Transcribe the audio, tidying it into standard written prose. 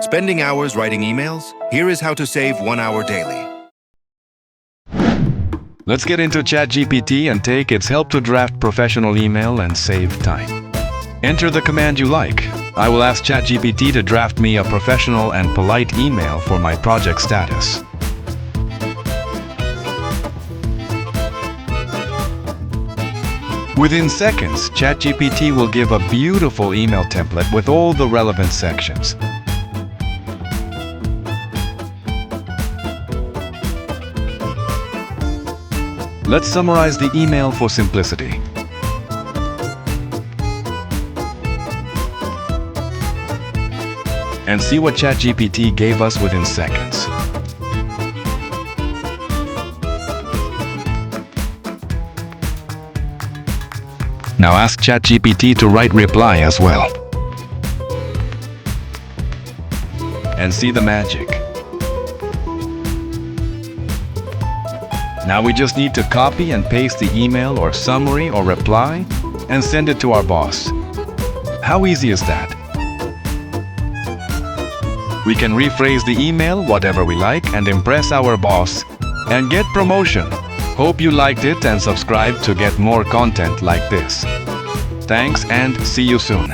Spending hours writing emails? Here is how to save 1 hour daily. Let's get into ChatGPT and take its help to draft professional email and save time. Enter the command you like. I will ask ChatGPT to draft me a professional and polite email for my project status. Within seconds, ChatGPT will give a beautiful email template with all the relevant sections. Let's summarize the email for simplicity. And see what ChatGPT gave us within seconds. Now ask ChatGPT to write reply as well. And see the magic. Now we just need to copy and paste the email or summary or reply and send it to our boss. How easy is that? We can rephrase the email whatever we like and impress our boss and get promotion. Hope you liked it and subscribe to get more content like this. Thanks and see you soon.